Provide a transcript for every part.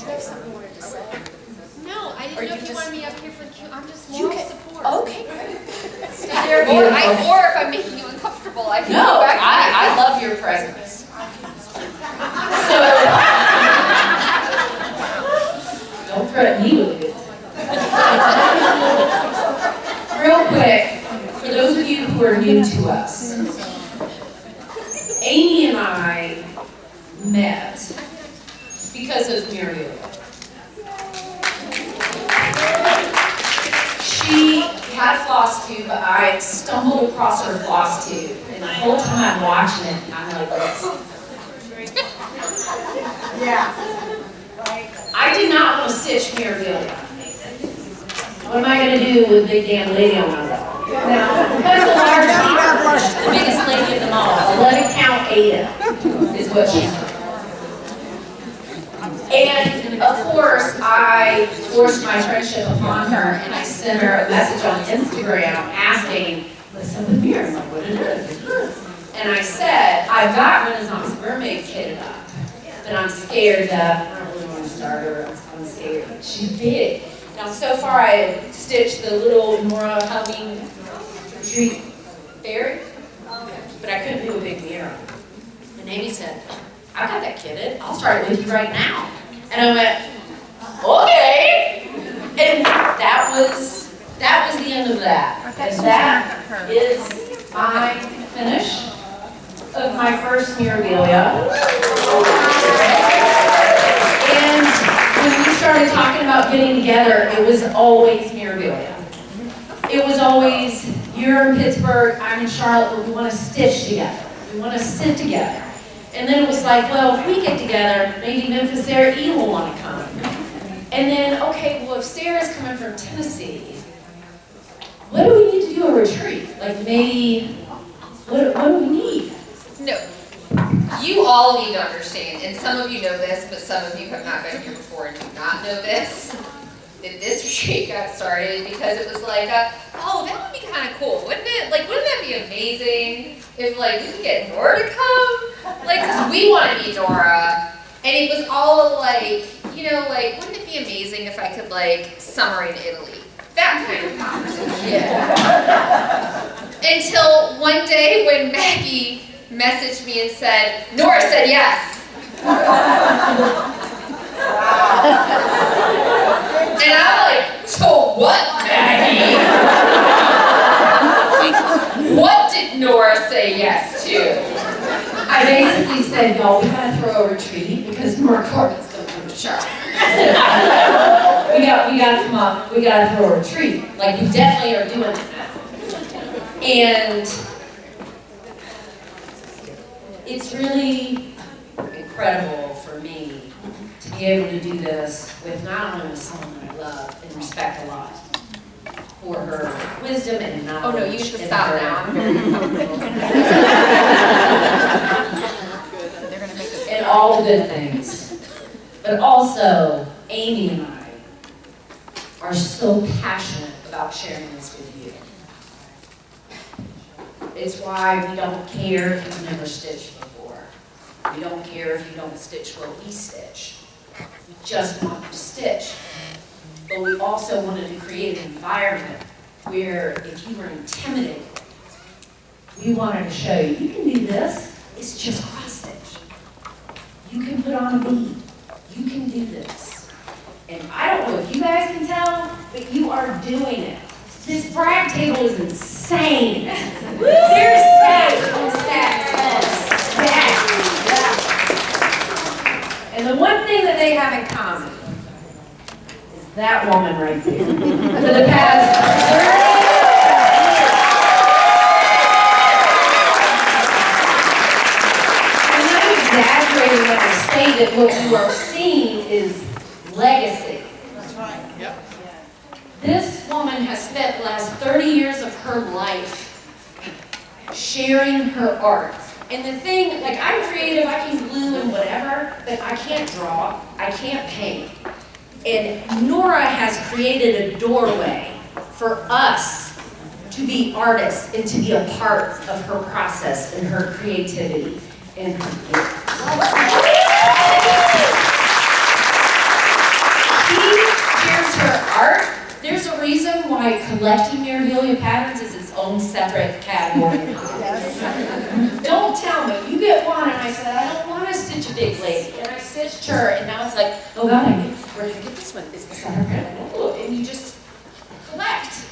you have something you wanted to say? No, I didn't know if you wanted me up here for the Q. I'm just You moral can- support. Okay, great. Stay there. Or if I'm making you uncomfortable, I can No, go back. I love your presence. So, don't threaten me with it. Real quick, for those of you who are new to us, Amy and I met because of Mirabilia. She had a Flosstube, but I stumbled across her Flosstube, and the whole time I'm watching it, I'm like this. Yeah. I did not want to stitch Mirabilia. What am I going to do with a big damn lady on my wall? Now, because the large the biggest lady of them all, 11 count Ada, is what she's doing. And of course, I forced my friendship upon her, and I sent her a message on Instagram asking, what's up with Mir? I'm like, what it is? And I said, I've got Renaissance Mermaid kitted up, but I'm scared that I don't really want to start her. I'm scared. She's big. Now, so far I stitched the little Nora humming retreat fairy, but I couldn't do a big mirror. And Amy said, I got that kitted. I'll start it with you right now. And I went, okay. And that was the end of that. And that is my finish of my first Mirabilia. And when we started talking about getting together, it was always Mirabilia. It was always, you're in Pittsburgh, I'm in Charlotte, but we want to stitch together. We want to sit together. And then it was like, well, if we get together, maybe Memphis, Sarah E will want to come. And then, okay, well, if Sarah's coming from Tennessee, what do we need to do a retreat? Like maybe, what do we need? No. You all need to understand, and some of you know this, but some of you have not been here before and do not know this, that this retreat got started because it was like, oh, that would be kind of cool, wouldn't it? Like, wouldn't that be amazing if, like, we could get Nora to come? Like, because we want to meet Nora, and it was all like, you know, like, wouldn't it be amazing if I could, like, summer in Italy? That kind of conversation. Yeah. Until one day when Maggie messaged me and said, Nora said yes. And I'm like, so what, Maggie? What did Nora say yes to? I basically said, y'all, we gotta throw a retreat because Nora Corbett's gonna come to Charlotte. we gotta come up, we gotta throw a retreat. Like, we definitely are doing it now. And it's really incredible for me to be able to do this with not only someone that I love and respect a lot for her wisdom and knowledge. Oh no, you should stop now. I'm very uncomfortable. And all the good things. But also, Amy and I are so passionate about sharing this with you. It's why we don't care if you've never stitched before. We don't care if you don't stitch what we stitch. We just want you to stitch. But we also wanted to create an environment where if you were intimidated, we wanted to show you, you can do this. It's just cross stitch. You can put on a bead. You can do this. And I don't know if you guys can tell, but you are doing it. This brag table is insane. There's stacks on stacks on stacks. And the one thing that they have in common is that woman right there. For the past 30 years, I'm not exaggerating when I say that what you are seeing is legacy. That's right. Yep. This woman has spent the last 30 years of her life sharing her art. And the thing, like, I'm creative, I can glue and whatever, but I can't draw, I can't paint. And Nora has created a doorway for us to be artists and to be a part of her process and her creativity and her gift. why collecting Mirabilia patterns is its own separate category. Don't tell me, you get one, and I said, I don't want to stitch a big lady, and I stitched her, and now it's like, oh God, where did I get this one? Is this on her credit? And you just collect.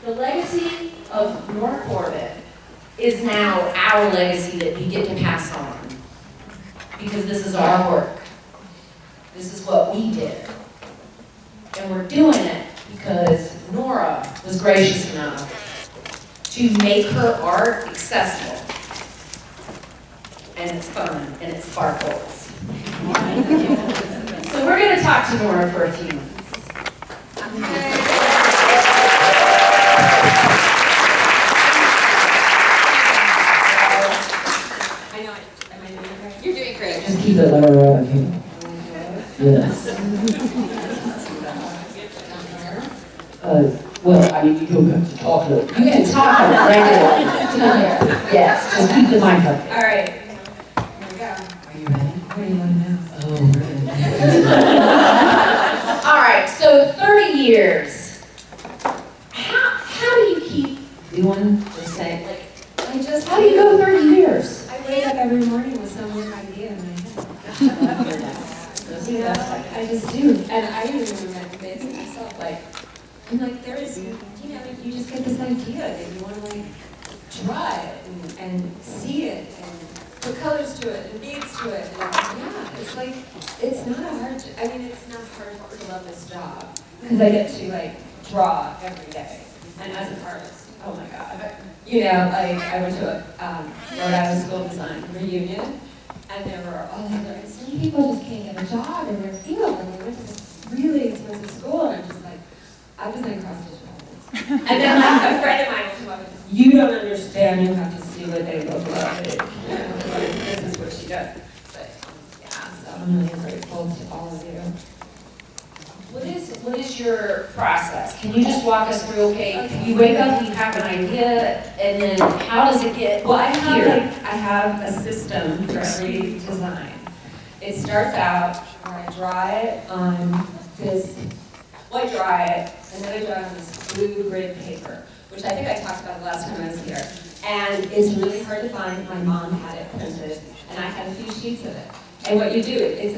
The legacy of Nora Corbett is now our legacy that we get to pass on. Because this is our work. This is what we did. And we're doing it because Nora was gracious enough to make her art accessible. And it's fun, and it sparkles. So we're going to talk to Nora for a few minutes. You're doing great. Just keep it lower up here. Yes. Well, I mean, you don't have to talk. You can talk regularly. Yes, just keep the mic up. All right. Here we go. Are you ready? What do you want to know? Oh, all right, so 30 years. How do you keep doing the same? Like, how do you go 30 years? I wake up every morning with some weird idea in my head. You know, I just do. And I even remember this myself, like, I'm like, there is, you know, you just get this idea that you want to, like, draw it and see it and put colors to it and beads to it. And yeah, it's like, it's not a hard, I mean, it's not hard to love this job. Because I get to, like, draw every day. And as an artist, oh my God. You know, like, I went to a Rhode Island School of Design reunion, and there were all these, and some people just can't get a job in their field, and they went to this really expensive school, and I'm just like, I was like cross-stitch. And then like, a friend of mine will come up and you don't understand, you have to see what they look like. You know, like, this is what she does. But yeah, so I'm really grateful to all of you. What is your process? Can you just walk us through, okay, you wake up, you have an idea, and then how does it get Well, I here? have a system for every design. It starts out where I draw it on this, well, I draw it, and then I draw it on this blue grid paper, which I think I talked about the last time I was here. And it's really hard to find. My mom had it printed, and I had a few sheets of it. And what you do, it's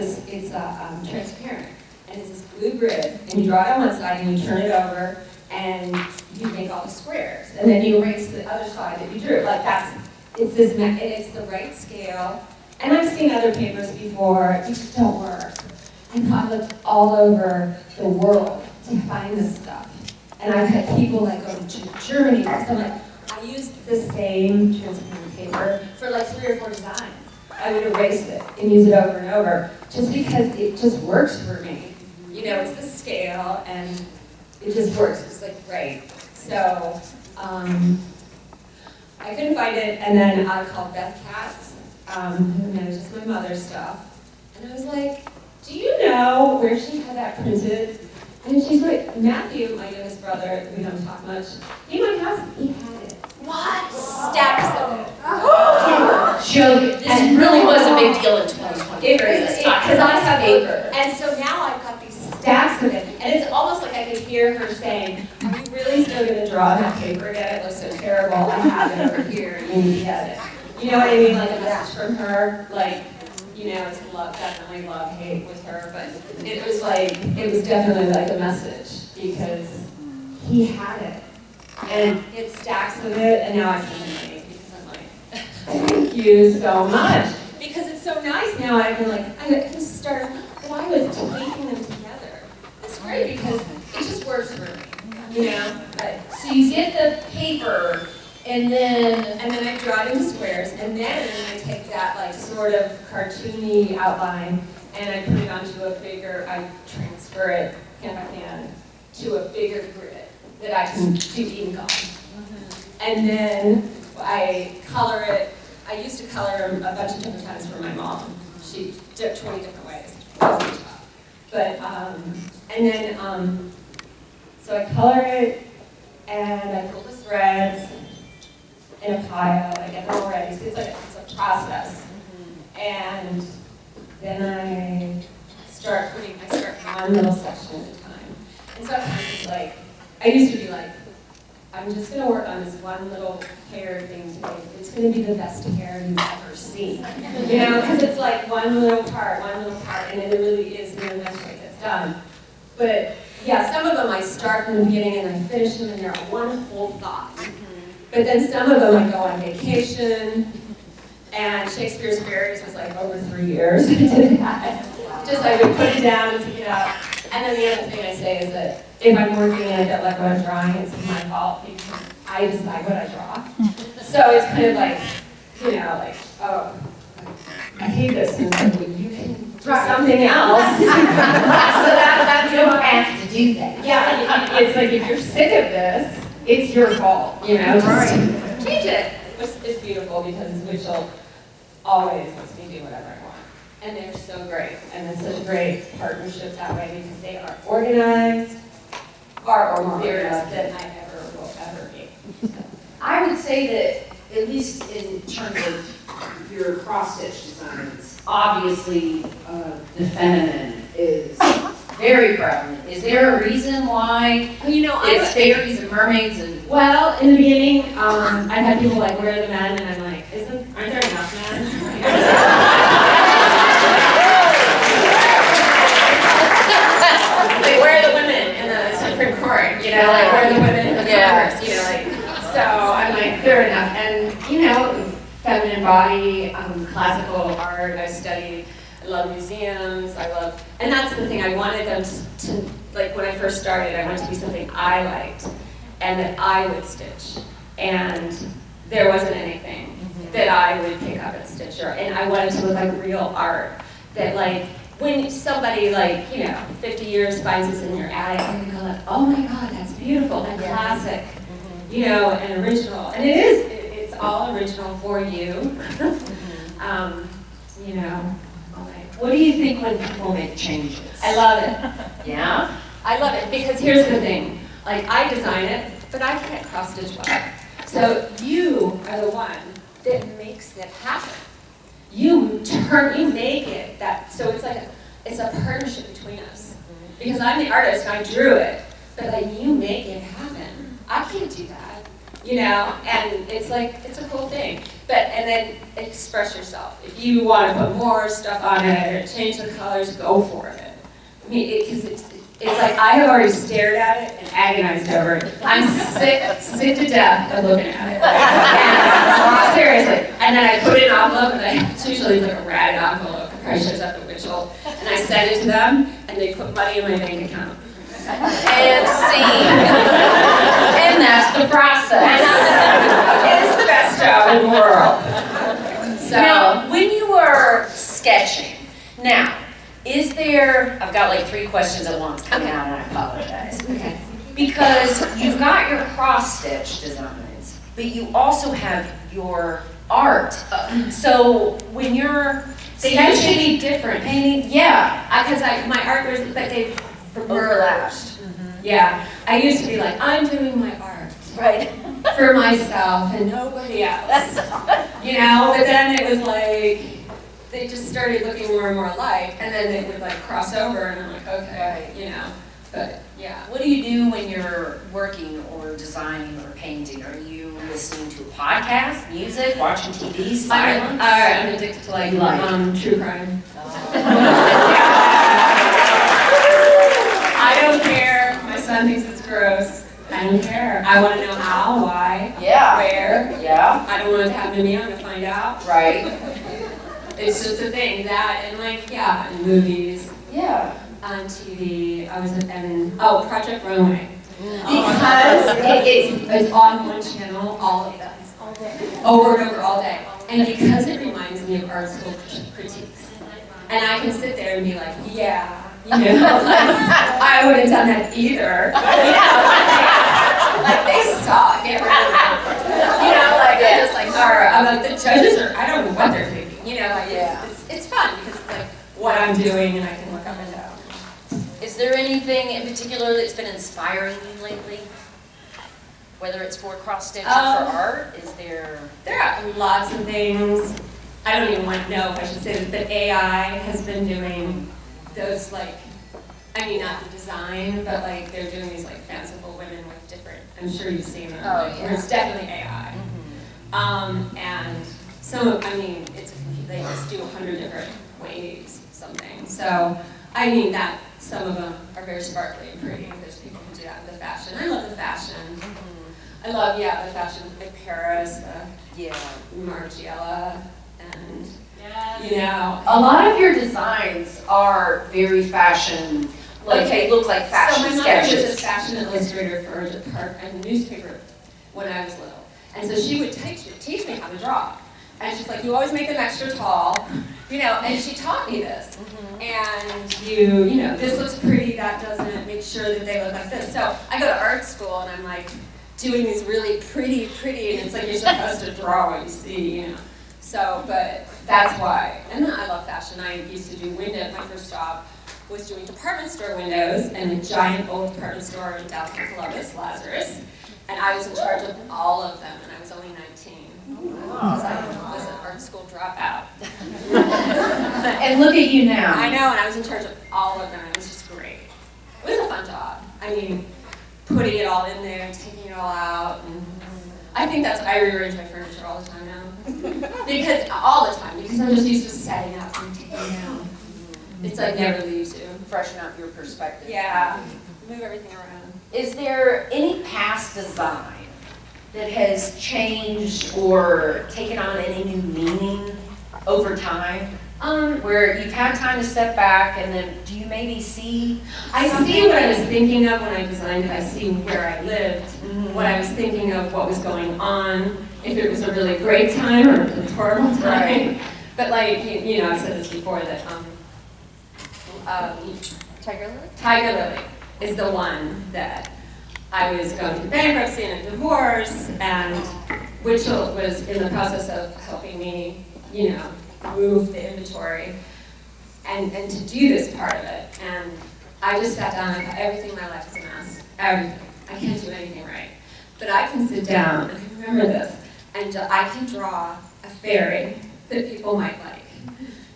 transparent. And it's this blue grid, and you draw it on one side, and you turn it over, and you make all the squares. And then you erase the other side that you drew. Like it's this, and it's the right scale. And I've seen other papers before, they just don't work. And I looked all over the world to find this stuff. And I've had people like go to Germany, because I'm like, I used the same transparent paper for like 3 or 4 designs. I would erase it and use it over and over, just because it just works for me. You know, it's the scale, and it just works. It's like, right. So, I couldn't find it, and then I called Beth Katz, who manages my mother's stuff, and I was like, do you know where she had that printed? And she's like, Matthew, my youngest brother, we don't talk much, he might have, he had it. What? Stacks of it. Joke. This really was a big deal in 2020. Because I have paper. And so now I've got these stacks of it. And it's almost like I could hear her saying, are you really still going to draw that paper again? It looks so terrible. I have it over here. You need to get it. You know what I mean? Like a message from her. Like, you know, it's definitely love, hate with her. But it was definitely like a message. Because he had it. And it stacks with it. And now I send it money. Because I'm like, thank you so much. Because it's so nice now. I can start, well, I was taping them together. It's great because it just works for me, you know? So you get the paper, and then I draw it into squares, and then I take that like sort of cartoony outline, and I put it onto I transfer it hand by hand to a bigger grid that I can do ink on. And then I color it. I used to color them a bunch of different times for my mom. She did 20 different ways. But, and then, so I color it, and I pull the threads in a pile, I get them all ready. So it's a process. And then I start one little section at a time. And sometimes it's like I used to be like, I'm just gonna work on this one little hair thing today. It's gonna be the best hair you've ever seen. You know, because it's like one little part, and it really is the best way it gets done. But yeah, some of them I start from the beginning and I finish them and they're one whole thought. But then some of them I go on vacation, and Shakespeare's Fairies was like over 3 years. I did that. Just I would put it down and pick it up. And then the other thing I say is that if I'm working and I don't like what I'm drawing, it's my fault because I decide what I draw. So it's kind of like, you know, like, oh, I hate this, and it's like, well, you can do something else. So that's You don't have to do that. yeah, it's like if you're sick of this, it's your fault, you know, just change it. It's beautiful because Mitchell always lets me do whatever I want. And they're so great, and it's such a great partnership that way because they are organized, far more organized than I ever will ever be. I would say that, at least in terms of your cross-stitch designs, obviously the feminine is very prevalent. Is there a reason why You know, it's fairies and mermaids and... well, in the beginning, I've had people like, where are the men? And I'm like, aren't there enough men? Like, where are the women in the Supreme Court? You know, like, where are the women in the Congress? You know, like, so I'm like, there are enough. And, you know, feminine body, classical art, I studied. I love museums, and that's the thing, I wanted them to, like when I first started, I wanted to be something I liked and that I would stitch. And there wasn't anything that I would pick up and stitch, and I wanted to look like real art. That like, when somebody like, you know, 50 years finds this in your attic, and they go like, oh my God, that's beautiful and classic, you know, and original. And it is, it's all original for you. You know. What do you think when people make changes? I love it. Yeah? I love it because here's the thing. Like, I design it, but I can't cross stitch well. So you are the one that makes it happen. You make it that, so it's like it's a partnership between us. Because I'm the artist and I drew it, but like you make it happen. I can't do that, you know? And it's like, it's a cool thing. And then express yourself. If you want to put more stuff on it or change the colors, go for it. I mean, because it's like I have already stared at it and agonized over it. I'm sick to death of looking at it. Seriously. And then I put it in an envelope, and it's usually like a ratted envelope. It probably shows up at Mitchell. And I send it to them, and they put money in my bank account. And see. And that's the process. It is the best job in the world. So, Now, when you were sketching, now, is there, I've got like 3 questions at once coming out, and I apologize. okay. Because you've got your cross-stitch designs, but you also have your art. So when you're They sketching, used to be different. painting, yeah, Because my art was, but they've overlapped. Yeah, I used to be like, I'm doing my art Right. for myself and nobody else. You know, but then it was like, they just started looking more and more alike, and then they would like cross over, and I'm like, okay, you know, but yeah. What do you do when you're working or designing or painting? Are you listening to a podcast, music, watching TV, silence? I'm addicted to like, You like? true crime. I don't care. My son thinks it's gross. I don't care. I want to know how, why, Yeah. where. Yeah, I don't want it to happen to me. I'm gonna find out. right. It's just a thing that, and like, yeah, in movies, Yeah. on TV. I was in Project Runway Oh. because it's on one channel all of them, over and over all day, and because it reminds me of art school critiques, and I can sit there and be like, yeah. You know, like, I wouldn't have done that either. You know, like they suck. Get rid of them. You know, like they're just like, I'm like the judges are. I don't know what they're thinking. You know, like it's fun because it's like what I'm doing, and I can look up and down. Is there anything in particular that's been inspiring you lately? Whether it's for cross-stitch or for art, is there? There are lots of things. I don't even want to know if I should say this, but AI has been doing those like, I mean not the design, but like they're doing these like fanciful women with I'm sure you've seen them. Oh, yeah. Where it's definitely AI. And some of, I mean, they just do 100 different waves, something. So, I mean that some of them are very sparkly and pretty. There's people who do that with the fashion. I love the fashion. I love, the fashion in Paris, the Margiela, and, A lot of your designs are very fashion, like they look like fashion so my mother was a sketches. fashion illustrator for a newspaper when I was little. And so she would teach me how to draw. And she's like, you always make them extra tall, and she taught me this. And this looks pretty, that doesn't, make sure that they look like this. So I go to art school and I'm like doing these really pretty, and it's like you're supposed to draw what you see, So, but that's why. And then I love fashion. I used to do windows. My first job was doing department store windows in a giant old department store in downtown Columbus, Lazarus. And I was in charge of all of them, and I was only 19. Because I was an art school dropout. And look at you now. I know, and I was in charge of all of them, and it was just great. It was a fun job. I mean, putting it all in there, taking it all out, and I think that's, I rearrange my furniture all the time now. Because I'm just used to setting up and taking it down. It's like never leaves you. Freshen up your perspective. Yeah, move everything around. Is there any past design that has changed or taken on any new meaning over time? Where you've had time to step back and then do you maybe see? I see what I was thinking of when I designed it. I see where I lived, what I was thinking of, what was going on, if it was a really great time or a horrible time. Right. But like, I've said this before that Tiger Lily is the one that I was going through bankruptcy and a divorce, and Witchell was in the process of helping me, move the inventory and to do this part of it. And I just sat down and I thought, everything in my life is a mess. Everything. I can't do anything right. But I can sit down, and I remember this, and I can draw a fairy that people might like.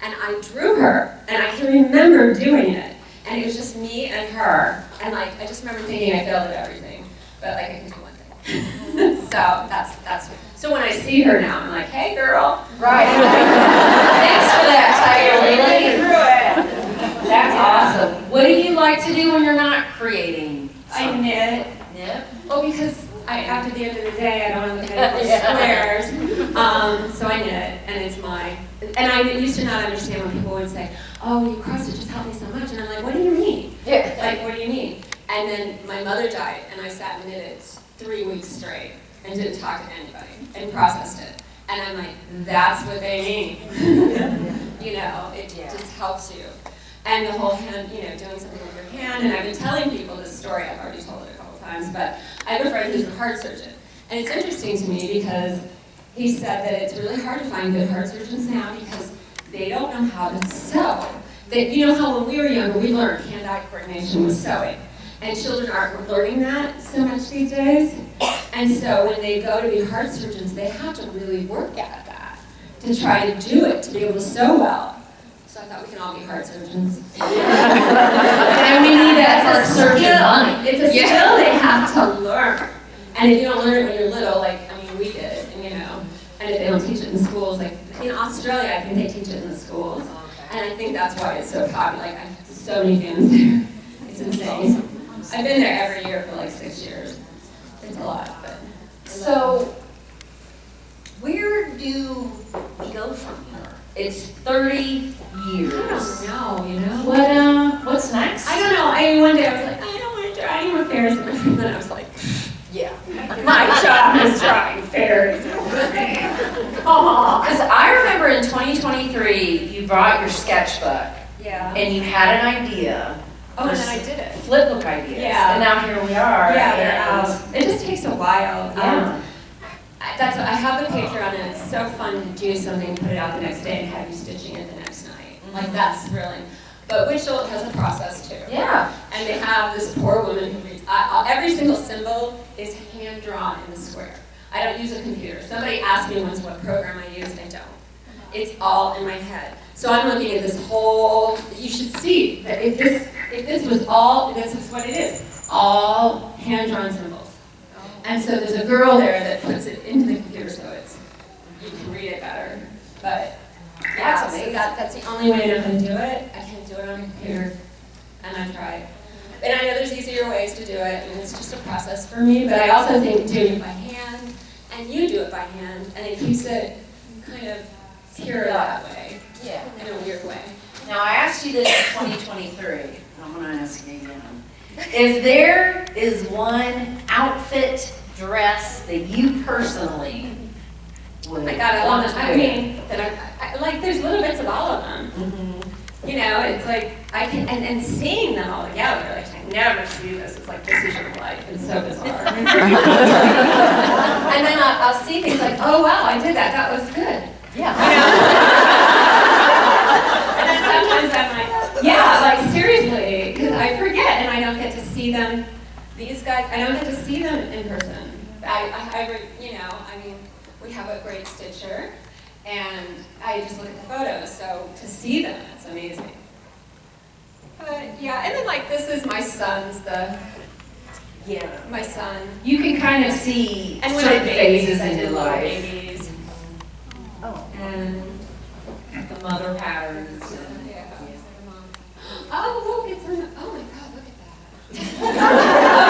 And I drew her, and I can remember doing it. And it was just me and her. And I just remember thinking I failed at everything. But I can do one thing. So that's so when I see her now, I'm like, hey girl. Right. Thanks for that, Tiger Lily. That's awesome. What do you like to do when you're not creating? I knit. Knit? Well, because after the end of the day, I don't have the kind of squares. So I knit, and it's and I used to not understand when people would say, oh, you cross stitches help me so much. And I'm like, what do you mean? Yeah. Like, what do you mean? And then my mother died, and I sat and knitted 3 weeks straight and didn't talk to anybody and processed it. And I'm like, that's what they mean. It just helps you. And the whole hand, doing something with your hand. And I've been telling people this story. I've already told it a couple times, but I have a friend who's a heart surgeon. And it's interesting to me because he said that it's really hard to find good heart surgeons now because they don't know how to sew. How when we were younger, we learned hand-eye coordination with sewing. And children aren't learning that so much these days. And so when they go to be heart surgeons, they have to really work at that to try to do it, to be able to sew well. So I thought we can all be heart surgeons. And we need that for surgeon money. It's a skill they have to learn. And if you don't learn it when you're little, we did, and if they don't teach it in schools, like in Australia, I think they teach it in the schools. And I think that's why it's so popular. Like, I have so many fans there. It's insane. I've been there every year for like 6 years. It's a lot, but. So, where do we go from here? It's 30 years. I don't know, What's next? I don't know. One day I was like, I don't want to draw any more fairies. And then I was like, Yeah. my job is drawing fairies. Because I remember in 2023, you brought your sketchbook Yeah. and you had an idea. Oh, and then I did it. Flipbook ideas. Yeah. And now here we are. Yeah, they're and- out. It just takes a while. Yeah. I have the Patreon, and it's so fun to do something, put it out the next day, and have you stitching it the next night. Like, that's thrilling. But Witchell has a process too. Yeah. And they have this poor woman who reads, every single symbol is hand-drawn in the square. I don't use a computer. Somebody asked me once what program I use, I don't. It's all in my head. So I'm looking at this whole, you should see that if this was all, this is what it is, all hand-drawn symbols. And so there's a girl there that puts it into the computer so you can read it better. But yeah, That's amazing. that's the only way I know how to do it. I can't do it on a computer, and I've tried. And I know there's easier ways to do it, and it's just a process for me, but I also think doing it by hand, and you do it by hand, and it keeps it kind of pure that way, Yeah. in a weird way. Now, I asked you this in 2023, and I'm gonna ask you again. If there is one outfit, dress that you personally would Oh my God, I love want it. to I wear. mean, like, there's little bits of all of them. Mhm. You know, it's like, I can, and seeing them all together, like, I never see this. It's like, this is your life. It's so bizarre. And then I'll see things like, oh, wow, I did that. That was good. Yeah. You know? And then sometimes I'm like, yeah, like, seriously, because I forget and I don't get to see them. These guys, I don't get to see them in person. You know, I mean, we have a great stitcher. And I just look at the photos, so to see them, it's amazing. But yeah, and then like this is my son's, my son. You can kind of see And when I certain had phases babies, I in did your little life. babies. Oh. And The mother patterns. yeah. Oh, look, it's on, oh my God, look at that. Oh,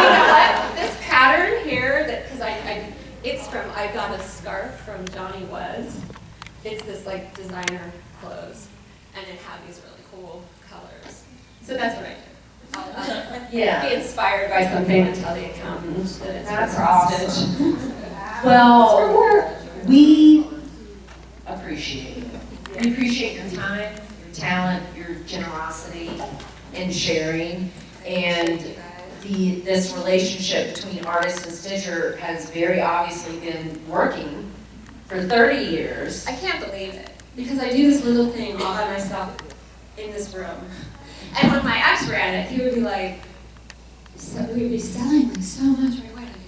you know what? This pattern here, because I got a scarf from Johnny Was. It's this like designer clothes, and it had these really cool colors. So that's what I did. I'll Yeah. be inspired by something and tell the accountant that it's That's for awesome. stitch. It's for Well, work. we appreciate it. We appreciate your time, your talent, your generosity in sharing. And this relationship between artist and stitcher has very obviously been working for 30 years. I can't believe it, because I do this little thing all by myself in this room. And when my ex ran it, he would be like, so we would be selling like so much right away. I'd be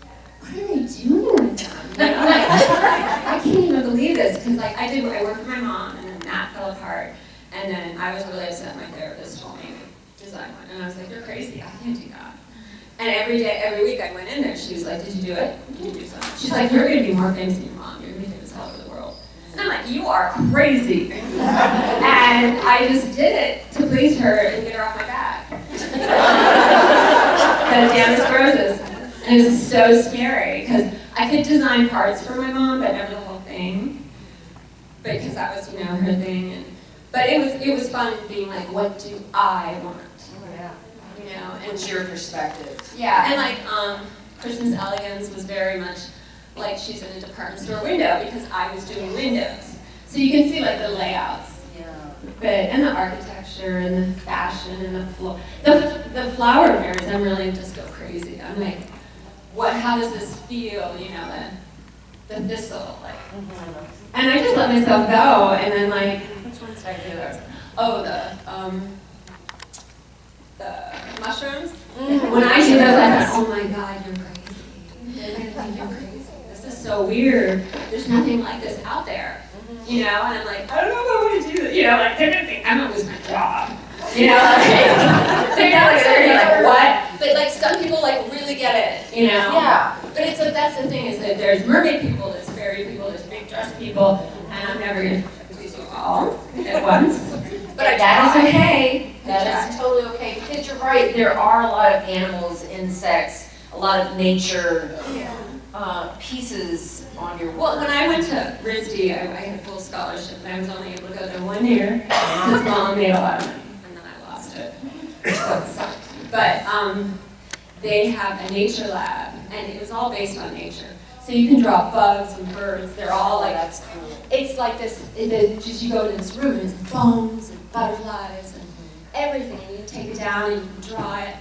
like, what are they doing with them? You know, like, I can't even believe this, because like I worked for my mom, and then that fell apart. And then I was really upset. My therapist told me to design one, and I was like, you're crazy, I can't do that. And every week I went in there, she was like, did you do it? Did you do something? She's like, you're gonna be more famous than your mom. You're gonna be famous all over the world. And I'm like, you are crazy. And I just did it to please her and get her off my back. The damnest roses. And it was so scary, because I could design parts for my mom, but never the whole thing. Because that was, her thing. But it was fun being like, what do I want? And What's your perspective? yeah, and like Christmas Elegance was very much like she's in a department store window, because I was doing windows. So you can see like the layouts, Yeah. and the architecture and the fashion and the flower fairs. I'm really just go crazy. I'm like, how does this feel? The thistle, like. And I just let myself go, and then like, which ones did I do? The mushrooms. When I do those, I thought, oh my God, you're crazy. They're gonna think you're crazy. This is so weird. There's nothing like this out there. And I'm like, I don't know if I want to do this. Like they're gonna think I'm gonna lose my job. Like, they're like, what? But like some people like really get it. Yeah. But that's the thing, is that there's mermaid people, there's fairy people, there's big dress people, and I'm never gonna please you all at once. But That is try. okay. That is totally okay, because you're right, there are a lot of animals, insects, a lot of nature pieces on your Well, work. when I went to RISD, I had full scholarship, and I was only able to go there 1 year, because Mom made a lot of money, and then I lost it. So it sucked. But they have a nature lab, and it was all based on nature. So you can draw bugs and birds, they're all like, That's cool. it's like this, just you go to this room, and it's bones and butterflies and everything, and you take it down and you can draw it.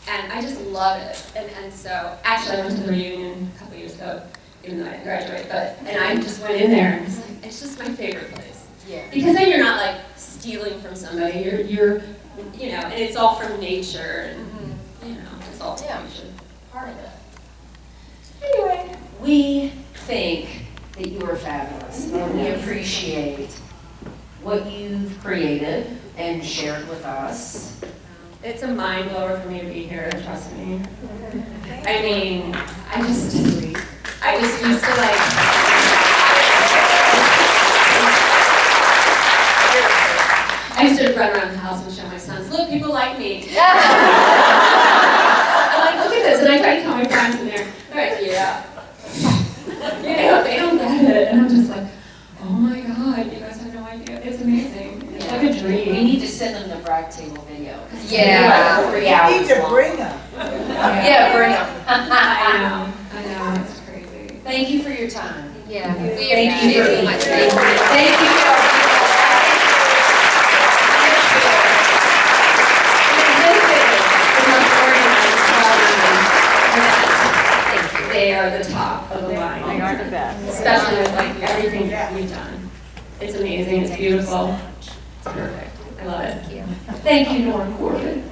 And I just love it. And so, actually, I went to the reunion a couple years ago, even though I didn't graduate, and I just went in there, and it's like, it's just my favorite place. Yeah. Because then you're not like stealing from somebody, you're and it's all from nature, and, it's all from nature. Part of it. Anyway. We think that you are fabulous, and we appreciate what you've created and shared with us. It's a mind blower for me to be here, trust me. I mean, I just used to like. I used to run around the house and show my sons, look, people like me. I'm like, look at this, and I try to tell my friends, and they're like, yeah. They don't get it, and I'm just like, oh my God, you guys have no idea. It's amazing. It's like a dream. We need to send them the brag table video. Yeah. Like 3 You hours need to long. bring them. Yeah, bring them. I know, it's crazy. Thank you for your time. Yeah. We Thank you appreciate for it so much. Thank you. They are the top of the line. They are the best. Especially with like everything that we've done. It's amazing, it's beautiful, it's perfect. I love it. Thank you, Nora Corbett.